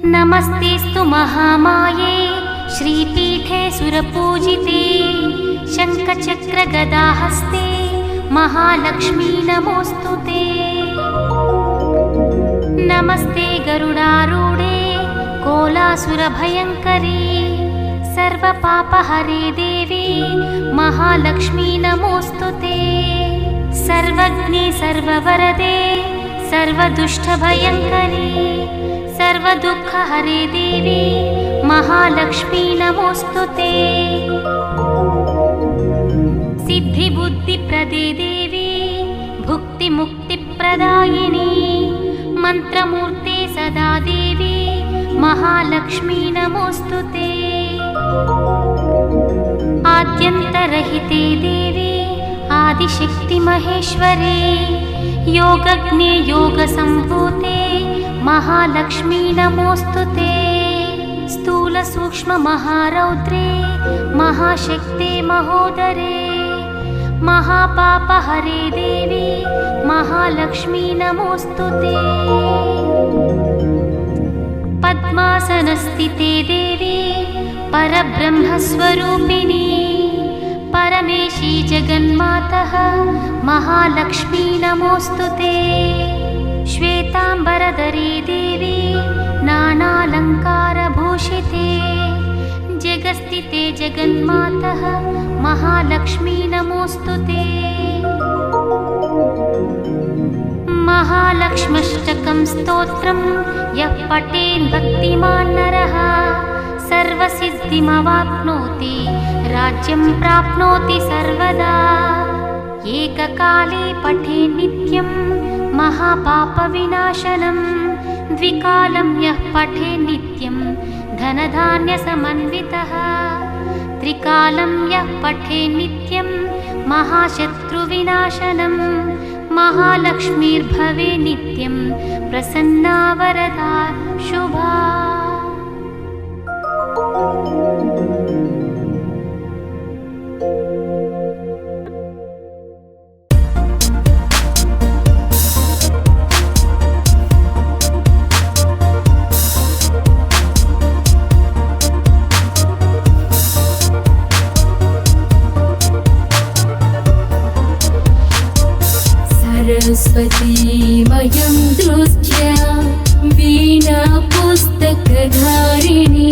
नमस्तेस्तु महामाये श्रीपीठे सुरपूजिते शङ्खचक्रगदाहस्ते महालक्ष्मी नमोस्तुते। नमस्ते गरुडारूढे कोलासुरभयङ्करी सर्वपापहरे देवी महालक्ष्मी नमोस्तुते। सर्वज्ञे सर्ववरदे सर्वदुष्टभयङ्करी सर्वदुःखहरे देवी महालक्ष्मी नमोस्तुते। सिद्धिबुद्धिप्रदे देवी भुक्तिमुक्तिप्रदायिनी मन्त्रमूर्ते सदा देवी महालक्ष्मी नमोस्तुते। आद्यन्तरहिते देवी आदिशक्ति महेश्वरे योगज्ञे योगसम्भूते महालक्ष्मी नमोस्तुते। स्थूल सूक्ष्म महारौद्रे महाशक्ते महोदरे महापापहरे देवी महालक्ष्मी नमोस्तुते। पद्मासनस्थिते देवी परब्रह्मस्वरूपिणी परमेशी जगन्मातः महालक्ष्मी नमोस्तुते। श्वेतांबरधरे देवी नानालङ्कारभूषिते जगस्थिते जगन्मातः महालक्ष्मी नमोस्तुते। महालक्ष्म्यष्टकं स्तोत्रं यः पठेत् भक्तिमान् नरः सर्वसिद्धिमवाप्नोति राज्यं प्राप्नोति सर्वदा। एककाले पठेत् नित्यं महापापविनाशनं द्विकालं यः पठेत् नित्यं धनधान्यसमन्वितः त्रिकालं यः पठेत् नित्यं महाशत्रुविनाशनं महालक्ष्मीर्भवे नित्यं प्रसन्ना वरदा शुभा। सरस्वतीमयं दृष्ट्य वीणा पुस्तकधारिणी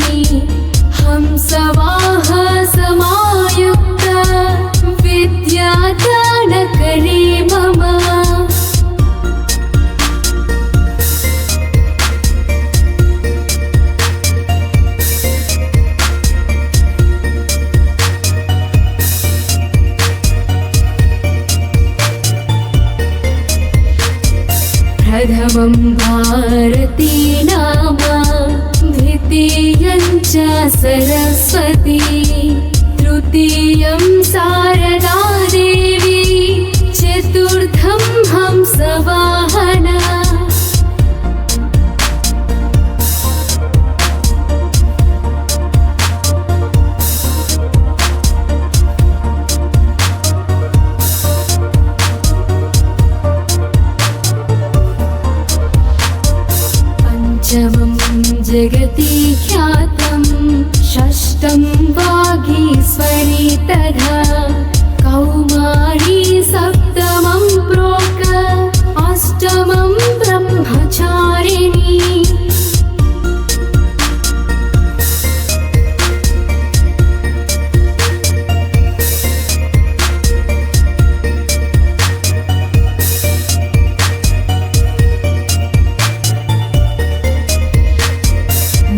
हंसवाहसमायुक्ता विद्यादानकरी मम। प्रथमं भारती नाम द्वितीयं च सरस्वती तृतीयं शारदा देवी चतुर्थं हंसवाहना। पंचमं जगति ख्यातं षष्ठं वागीश्वरी तथा कौमारी सप्तमं प्रोक् अष्टमं ब्रह्मचारिणी।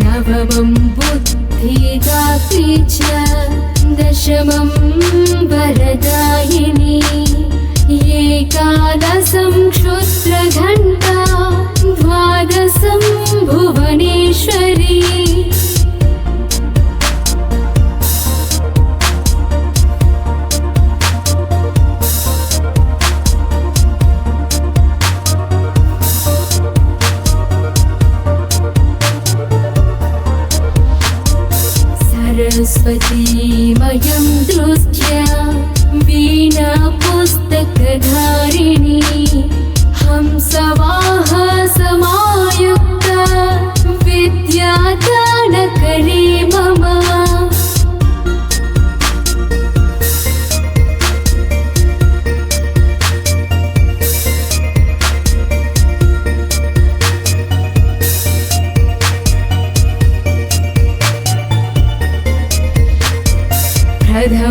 नवमं बुद्धिदात्री च दशमं वरदायिनी एकादशं क्षुद्रघण्टा द्वादशं भुवनेश्वरी। सरस्वतीमयं दृष्ट्य वीणा पुस्तकधारिणी हंसवाहसमायुक्ता विद्या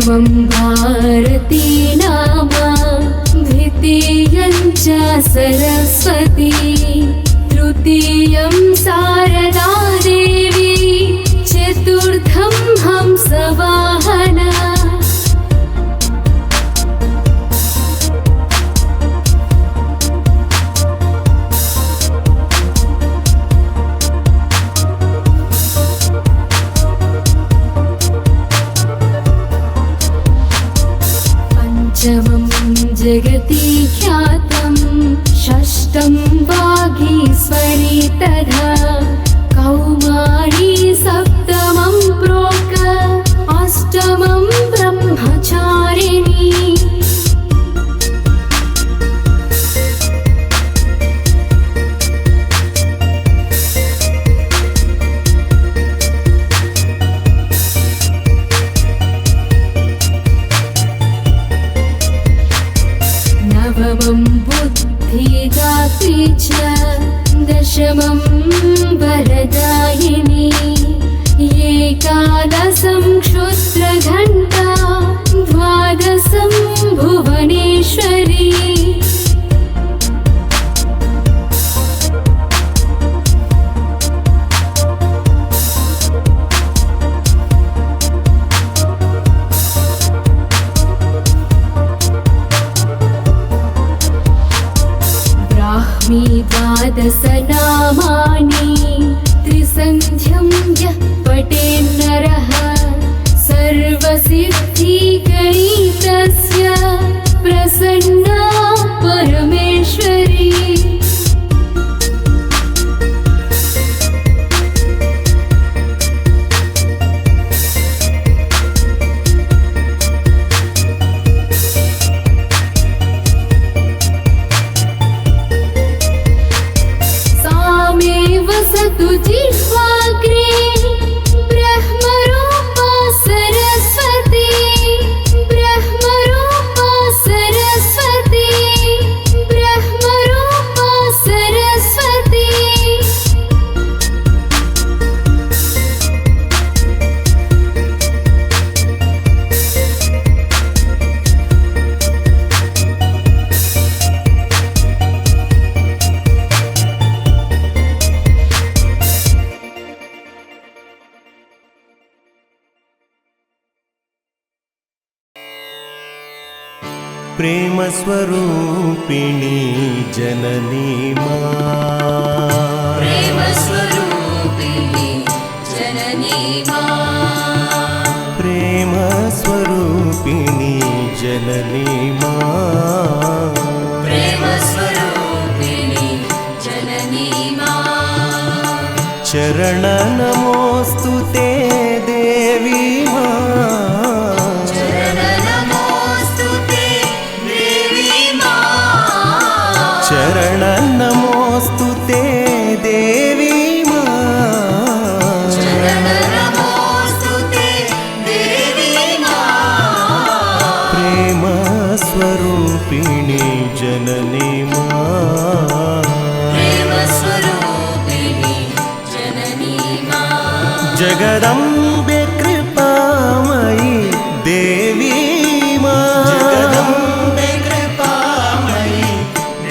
प्रथमं भारती नाम द्वितीयं च सरस्वती तृतीयं शारदा देवी चतुर्थं हंसवाहना पंचमं जगति ख्यातं षष्ठं वागीश्वरी तथा कौमारी सप्तमं प्रोक् अष्टमं ब्रह्मचारिणी नवमं बुद्धिदात्री च दशमं वरदायिनी एकादशं क्षुद्रघण्टा द्वादशं भुवनेश्वरी ब्राह्मी द्वादश नामानि त्रिसन्ध्यं यः पठेन्नरः सर्वसिद्धिगणितस्य प्रसन्ना परमेश्वरी वसतु जिह्वाग्रे ब्रह्मरूपा सरस्वती ब्रह्मरूपा सरस्वती ब्रह्मरूपा सरस्वती प्रेम स्वरूपिणी जननी मां प्रेम स्वरूपिणी जननी मां प्रेम स्वरूपिणी जननी मां प्रेम स्वरूपिणी जननी मां चरण नमोस्तु ते देवी मां चरण नमोस्तु ते देवी मां चरण नमोस्तु ते देवी मां प्रेम स्वरूपिणी जननी मां प्रेम स्वरूपिणी जननी मां जगदम्बे कृपामयी देवी मां जगदम्बे कृपामयी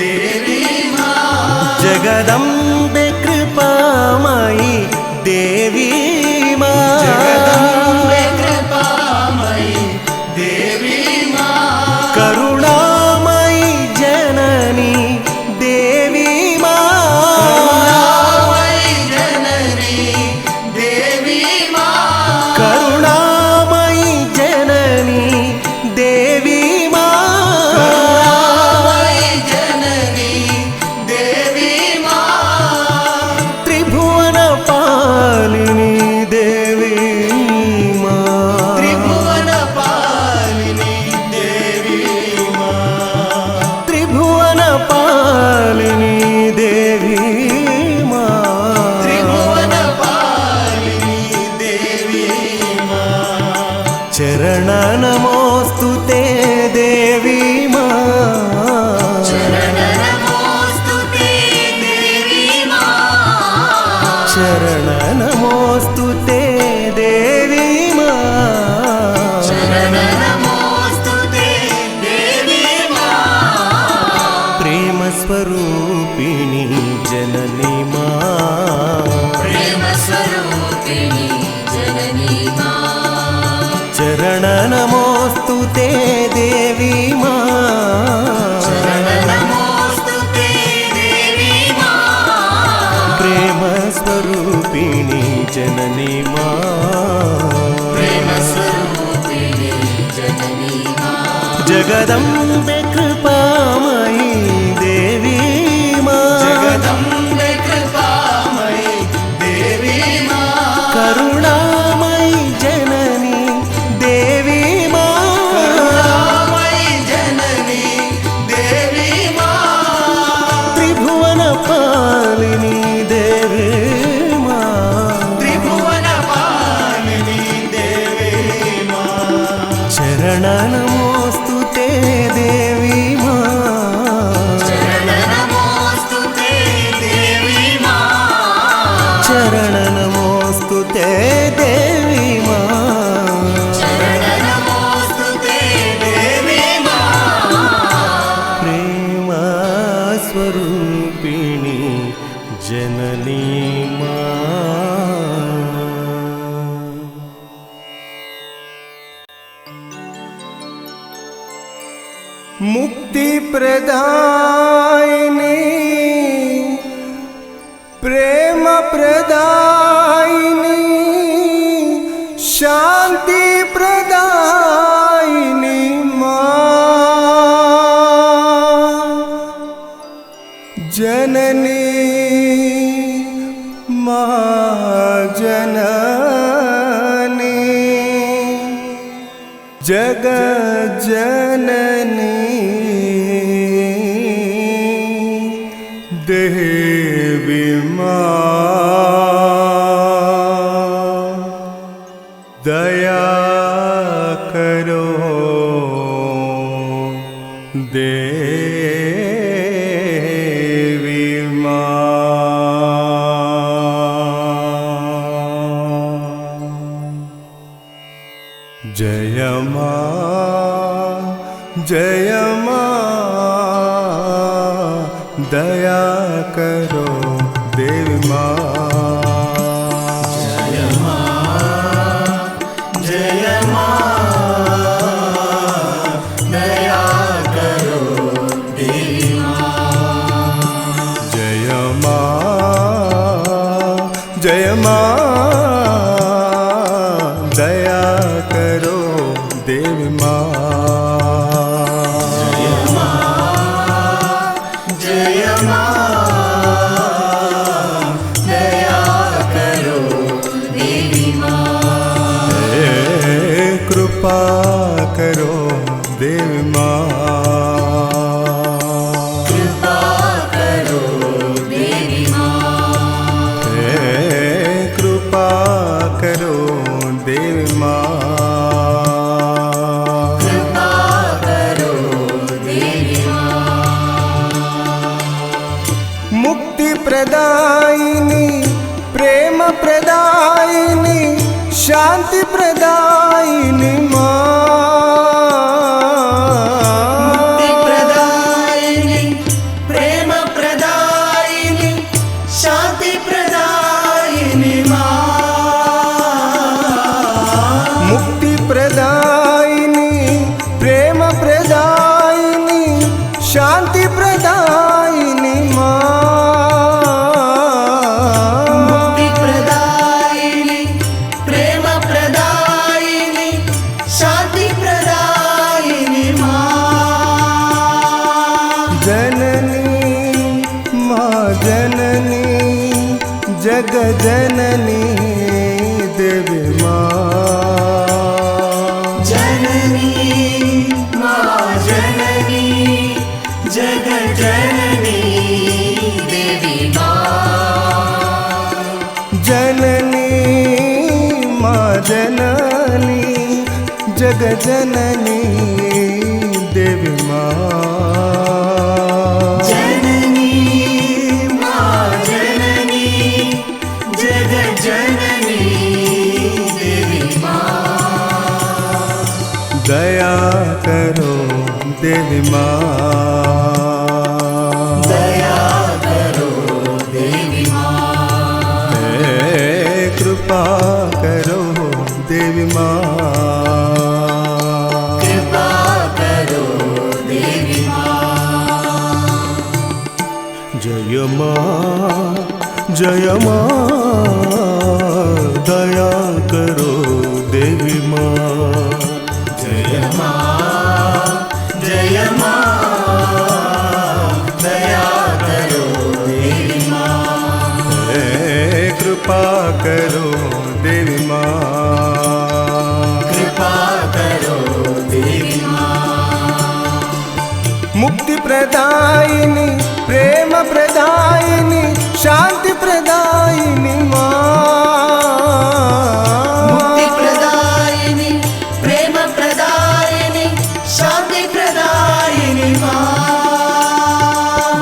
देवी मां जगदम्बे कृपामयी देवी मां जगदम्बे कृपामयी देवी मां करुणामयी जननी देवी मां करुणामयी जननी देवी मां करुणामयी जननी देवी मां करुणामयी जननी देवी मां त्रिभुवन पालिनी देवी मां त्रिभुवन पालिनी देवी मां त्रिभुवन पालिनी देवी मां त्रिभुवन पालिनी देवी मां चरण नमोस्तु ते देवी मां चरण नमोस्तु ते देवी मां चरण नमोस्तु ते देवी मां चरण मा प्रेमस्वरूपिणी जननी मा चरण नमोऽस्तु ते देवी मा नमोऽस्तु ते देवी मा प्रेमस्वरूपिणी जननी मा प्रेमस्वरूपिणी जननी मा जगदम्बे कृपामयी देवी मा जगदम्बे कृपामयी देवी मा करुणामयी जननी देवी मा करुणामयी जननी देवी मा त्रिभुवनपालिनी देवी मा त्रिभुवनपालिनी देवी मा चरण नमोऽस्तु ते देवी मा चरण नमोऽस्तु ते देवी मा चरण नमोऽस्तु ते देवी मा चरण नमोऽस्तु ते देवी मा प्रेम स्वरूपिणी जननी मा मुक्ति प्रदायिनी प्रेम प्रदायिनी शांति प्रदायिनी मां जननी महाजननी जग जननी देवी मां दया करो देवी मां जय मां दया करो देवी मां जय मां दया करो देवी मां जय मां दया करो देवी मां जय मां दया करो देवी मां कृपा करो देवी मां कृपा करो देवी मां कृपा करो देवी मां कृपा करो देवी मां मुक्ति प्रदायिनी प्रेम प्रदायिनी शांति प्रदायिनी मुक्ति प्रदायिनी प्रेम प्रदायिनी शांति प्रदायिनी मां मुक्ति प्रदायिनी प्रेम प्रदायिनी शांति प्रदायिनी मुक्ति प्रदायिनी प्रेम प्रदायिनी शांति प्रदायिनी मां जननी मां जननी जग जननी देवी मां जननी मां जननी जग जननी देवी मां जननी मां जननी जग जननी देवी मां जननी मां जननी जग जननी देवी मां दया करो देवी मां दया करो देवी कृपा करो देवी माँ, कृपा करो देवी माँ। जय माँ जय माँ, दया करो देवी माँ, जय माँ जय माँ, दया करो देवी माँ। कृपा करो देवी माँ, कृपा करो देवी माँ। मुक्ति प्रदायिनी प्रेम प्रदायिनी शांति प्रदायिनी माँ, मुक्ति प्रदायिनी प्रेम प्रदायिनी शांति प्रदायिनी माँ।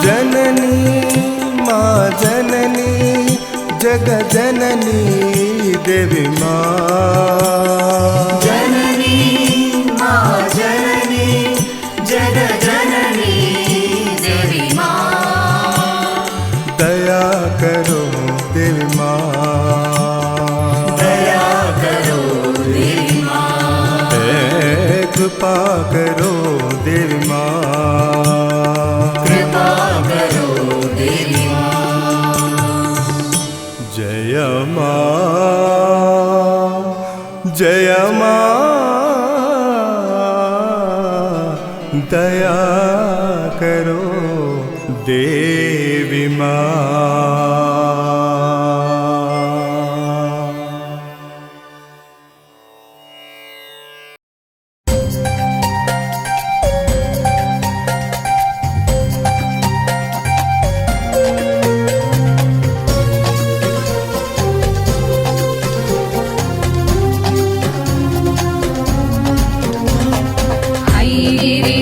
जननी माँ जननी जग जननी देवी माँ, जननी माँ जननी जग जननी देवी माँ। दया करो देवी माँ, दया करो देवी माँ। कृपा करो देवी माँ, कृपा करो देवी माँ। जय माँ जय माँ, दया करो देवी माँ।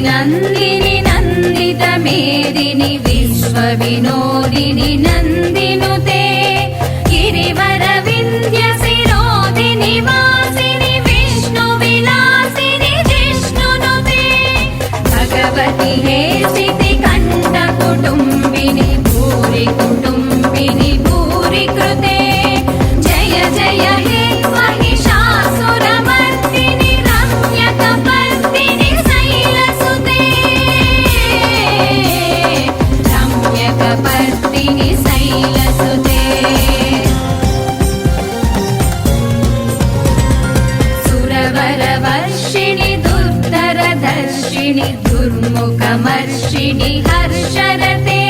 नन्दिनि नन्दित मेदिनि विश्वविनोदिनि नन्दिनुते गिरिवर विन्ध्य शिरोदिनि वासिनि विष्णुविलासिनि जिष्णुनुते भगवति हे सितिकण्ठ कुटुम्बिनि भूरि कुटुम्बिनि भूरि कृते जय जय हे महिषासुरमर्दिनि रम्यकपर्दिनि रम्यकपर्दिनि शैलसुते सुरवरवर्षिणि दुर्धरदर्शिनि दुर्मुखमर्षिणि हर्षरते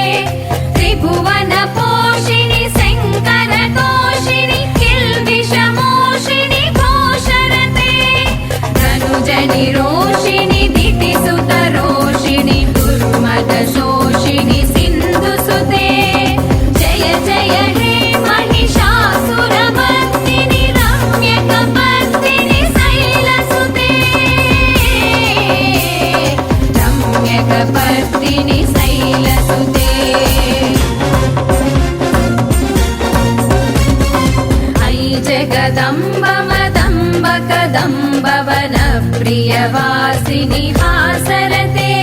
त्रिभुवनपोषिणि शङ्करतोषिणि किल्बिषमोषिणि घोषरते तनुजनिरोषिणि दितिसुतरोषिणि दुर्मदशोषिणि सिन्धुसुते जय जय हे महिषासुरमर्दिनि रम्यकपर्दिनि शैलसुते रम्यकपर्दिनि शैलसुते अयि जगदम्ब मदम्ब कदम्ब वनप्रियवासिनि हासरते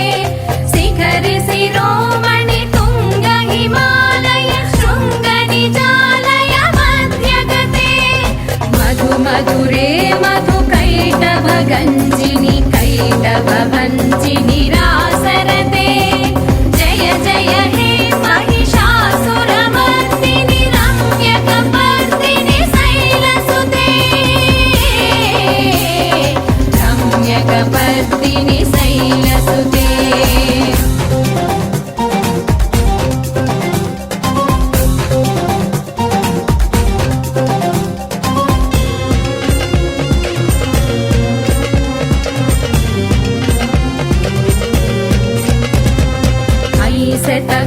शिखरि शिरोमणि तुङ्ग हिमालय शृङ्ग निजालय मध्यगते मधु मधुरे मधु कैटभगञ्जिनि कैटभभञ्जिनि रासरते जय जय हे महिषासुरमर्दिनि रम्यकपर्दिनि शैलसुते रम्यकपर्दिनि शैलसुते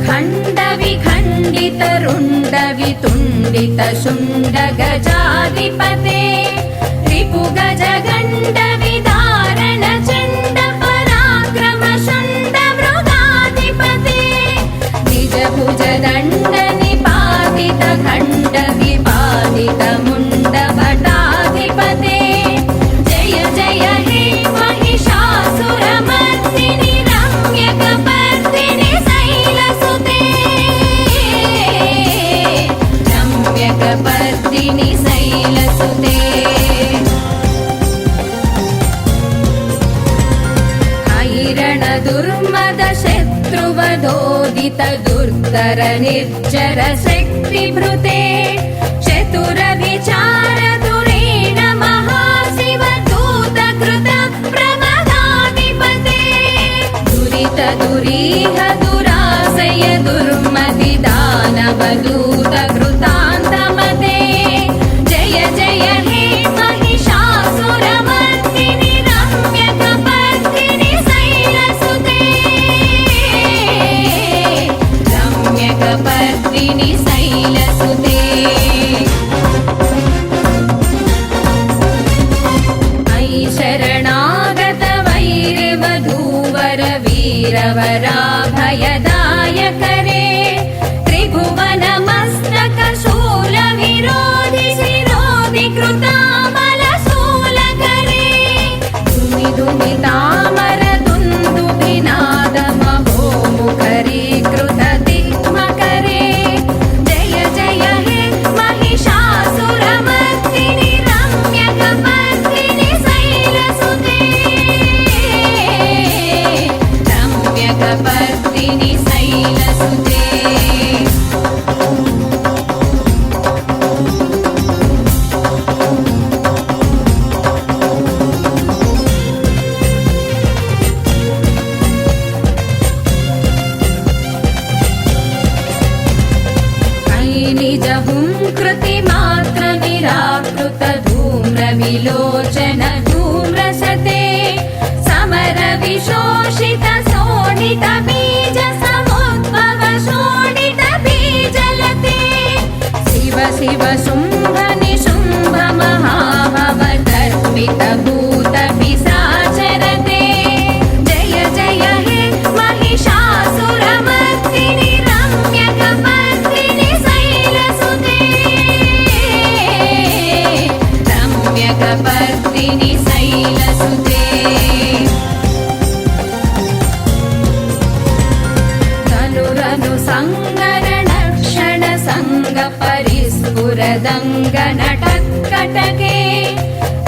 खण्ड विखण्डित रुण्ड वितुण्डित शुण्ड गजाधिपते रिपु गज गण्ड विदारण चण्ड पराक्रम शुण्ड मृगाधिपते निज भुज दण्ड निपातित खण्ड विपादित मुण्ड भटाधिपते जय जय हे महिषासुरमर्दिनि रम्यकपर्दिनि शैलसुते रम्यकपर्दिनि शैलसुते मदोदित दुर्धर निर्जर शक्तिभृते चतुर विचार दुरेण महाशिव दूत कृत प्रमदाधिपते दुरित दुरीह दुराशय दुर्मति दानव दूत कृतान्तमते जय जय हे महिषासुरमर्दिनि रम्यकपर्दिनि शैलसुते रम्यकपर्दिनि शैलसुते अयि शरणागत वैरवधूवर वीरवराभयदायकरे त्रिभुवन मस्तक शूल विरोधि शिरोधि कृतामल शूलकरे धुमि धुमि तामर दुन्दुभिनाद महोमुखरी कृत दिग्मकरे जय जय हे महिषासुरमर्दिनि रम्यकपर्दिनि शैलसुते रम्यकपर्दिनि शैलसुते निज हुंकृति मात्र निराकृत धूम्र विलोचन धूम्रसते समर विशोषित शोणित बीज समुद्भव शोणित बीजलते शिव शिव शुंभ निशुंभ महाभव दर्पित भूत पिशाचरते जय जय हे महिषासुरमर्दिनि रम्यकपर्दिनि शैलसुते रम्यकपर्दिनि शैलसुते धनुरनु संगरण क्षण संग परिस्फुरदंग नटत्कटके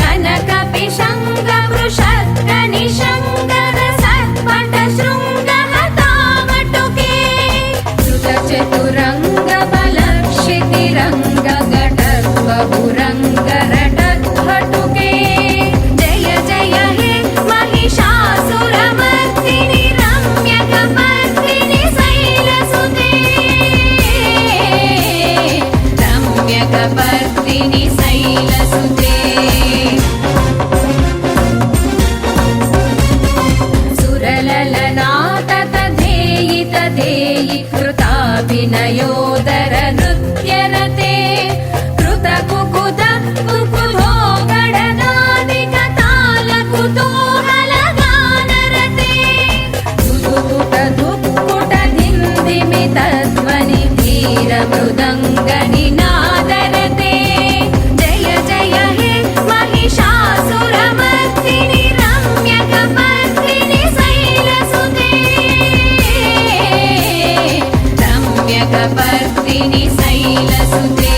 कनक पिशंग वृषत्क निशंगर सत्पट शृंग हतावटुके श्रुत चतुरंग बल क्षितिरंग घटत्व भुरंग रटत्वटुके जय जय हे महिषासुरमर्दिनि रम्यकपर्दिनि शैलसुते रम्यकपर्दिनि शैलसुते सुरललनातत धेयि तधेयि कृताभिनयोदर नृत्यरते कृत कुकुत कुकुधो गणनादिक ताल कुतूहल गानरते दुदुकुट धुक्कुट धिन्दिमित ध्वनि धीर मृदङ्ग निनादरते जय जय हे महिषासुरमर्दिनि रम्यकपर्दिनि शैलसुते रम्यकपर्दिनि शैलसुते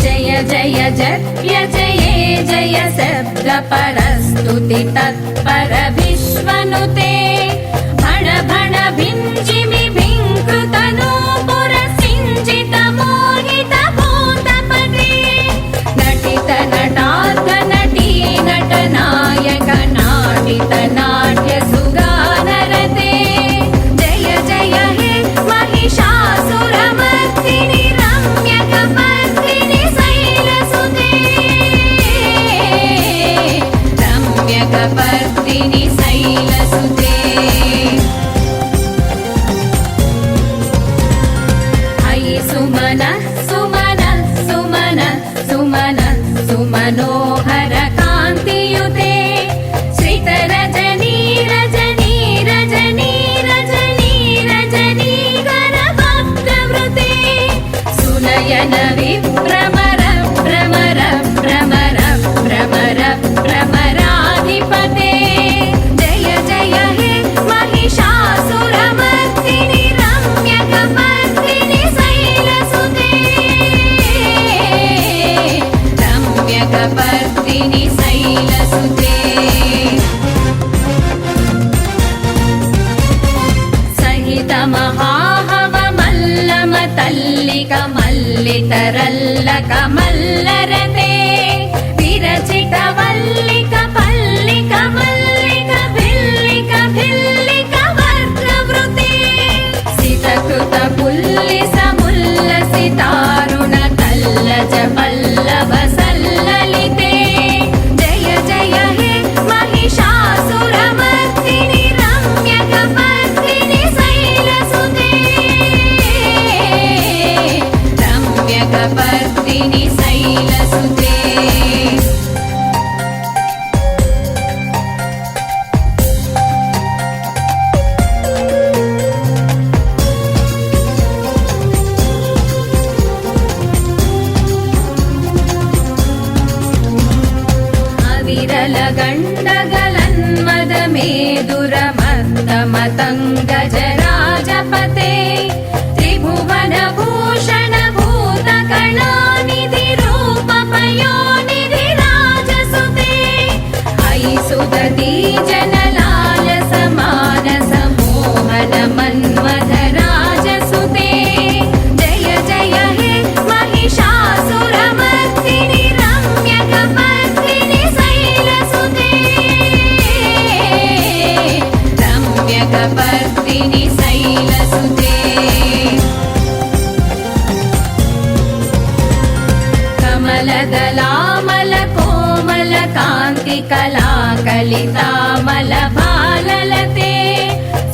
जय जय जप्य जये जय शब्द परस्तुति तत्पर विश्वनुते भण भण भिञ्जिमि भिङ्कृत नूपुर सिञ्जित मोहित भूतपते नटित नटार्क नटी नटनायक नाटित नाट्य सुगानरते जय जय हे महिषासुरमर्दिनि रम्यकपर्दिनि शैलसुते रम्यकपर्दिनि शैलसुते अयि सुमन सुमन सुमन सुमन सुमनोहर कान्तियुते श्रित रजनी रजनी रजनी रजनी रजनी कर भक्तवृते सुनयन विभ्रमर भ्रमर भ्रमर भ्रमर भ्रमराधिपते जय जय हे महिषासुर ವಂದಿತರಲ್ಲ ಕಮಲ್ಲರತೆ ವಿರಚಿತ ವಲ್ಲಿಕ ಪಲ್ಲಿಕ ಮಲ್ಲಿಕ ಭಿಲ್ಲಿಕ ಭಿಲ್ಲಿಕ ವರ್ಗವೃತೆ ಸಿತಕೃತ ಪುಲ್ಲಿಸ ಮುಲ್ಲಸಿತಾರುಣ ಕಲ್ಲಜ ಪಲ್ಲವ ಸಲ್ಲಲಿತೆ ಜಯ ಜಯ ಹೇ महिषासुरमर्दिनि रम्यकपर्दिनि शैलसुते रम्यकपर्दिनि शैलसुते ಅವಿರಲ ಗಂಡಗಲನ್ಮದ ಮೇದುರ ಮತ್ತ ಮತಂಗಜರಾಜಪತೆ ತ್ರಿಭುವನ ಭೂಷಣ ಭೂತ ಕಣಾನಿಧಿ ರೂಪ ಪಯೋನಿಧಿ ರಾಜಸುತೆ ಐಸುದತಿ ಜನಲಾಲ ಸಮಾನಸ ಮೋಹನ ಮನ್ಮಥ ರಾಜಸುತೆ ಜಯ ಜಯ ಹೇ महिषासुरमर्दिनि रम्यकपर्दिनि शैलसुते रम्यकपर्दिनि शैलसुते कमलदलामल कोमल कान्ति कला कलितामल भाललते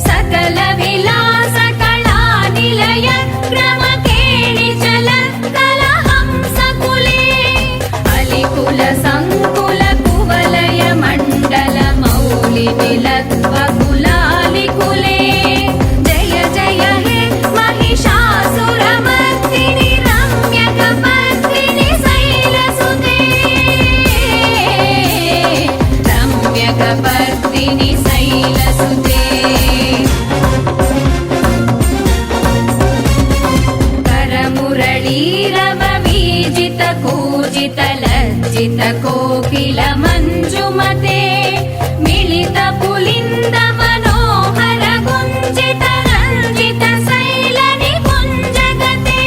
सकल विलास कला निलय क्रम केळि चल कल हंस कुले अलिकुल संकुल कुवलय मण्डल मौलि निलत्व कुलालिकुले जय जय हे महिषासुरमर्दिनि रम्यकपर्दिनि शैलसुते रम्यकपर्दिनि शैलसुते करमुरळीरव वीजित कूजित लज्जित कोकिल मञ्जुमते मिलित पुलिन्द मनोहर गुञ्जित रञ्जित शैल निकुञ्जगते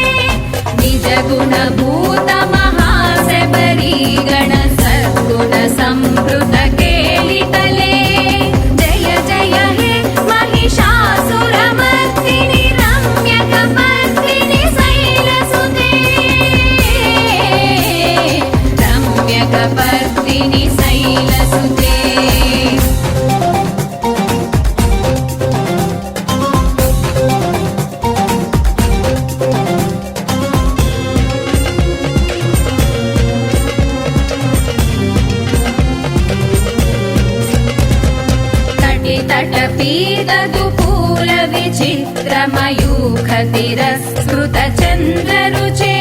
निज गुणभूत महाशबरी गण सद्गुण संवृत केलितले जय जय हे महिषासुरमर्दिनि रम्यकपर्दिनि शैलसुते रम्यकपर्दिनि शैलसुते तटितटपीदतु पूल विचित्रमयूखतिरस्कृत चन्द्ररुचे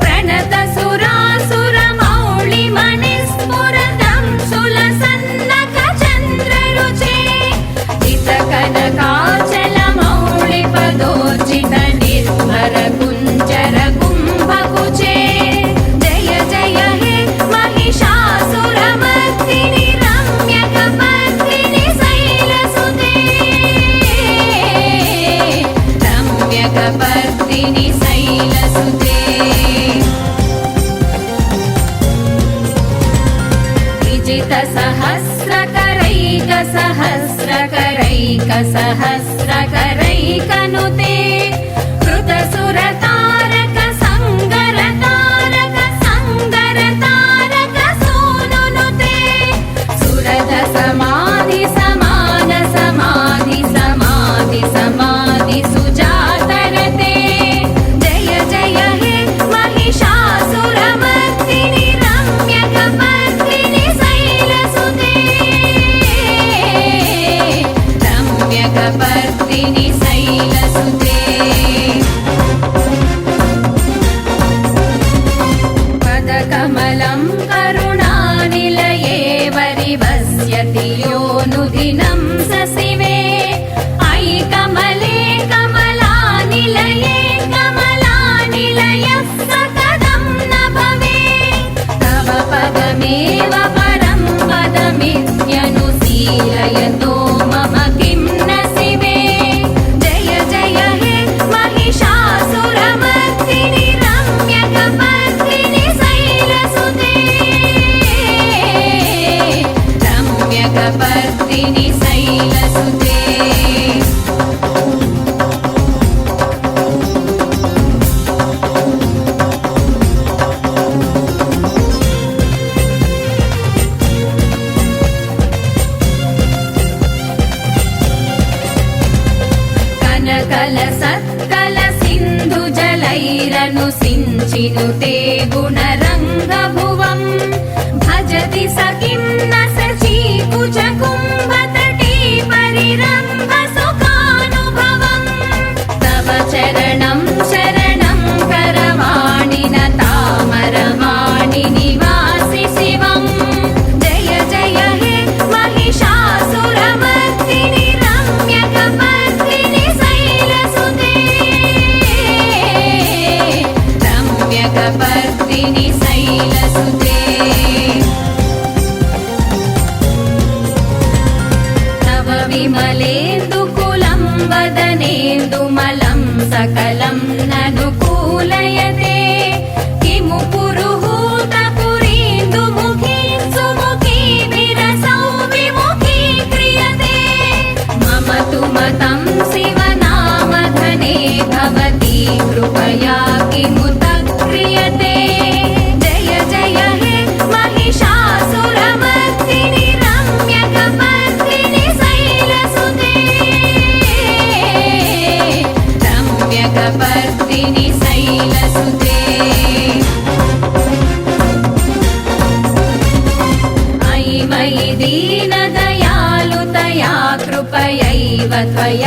प्रणत सुरासुर मौळि मणिस्फुरतं सुलसन्नक चन्द्ररुचे जित कनकाचल मौळि पदोर्जित निर्भर कुञ्जर कुम्भकुचे जय जय हे महिषासुरमर्दिनि रम्यकपर्दिनि शैलसुते रम्यकपर्दिनि शैलसुते विजित सहस्रकरैक सहस्रकरैक सहस्रकरैकनुते कृत सुरतारक संगर तारक संगर तारक सूनुनुते सुरद समाधि समान समाधि समाधि समाधि सुजातरते जय जय हे महिषासुरमर्दिनि रम्यकपर्दिनि शैलसुते रम्यकपर्दिनि शैलसुते चिनुते गुणरङ्गभुवम् भजति सखिं न सचीकुचकुम्भतटी परिरम्भ सुखानुभवम् तव चरणं शरणं करवाणि न तामरवाणि निवासि शिवम् जय जय हे महिषासुरमर्दिनि रम्यकपर्दिनि शैलसुते रम्यकपर्दिनि शैलसुते तव विमलेन्दुकुलं वदनेन्दुमलं सकलं ननुकूलयते किमु पुरुहूतपुरीन्दुमुखी सुमुखीभिरसौ विमुखीक्रियते मम तु मतं शिवनामधने भवती कृपया किमुत क्रियते जय जय हे महिषासुरमर्दिनि रम्यकपर्दिनि शैलसुते रम्यकपर्दिनि शैलसुते अयि मयि दीनदयालुतया कृपयैव त्वया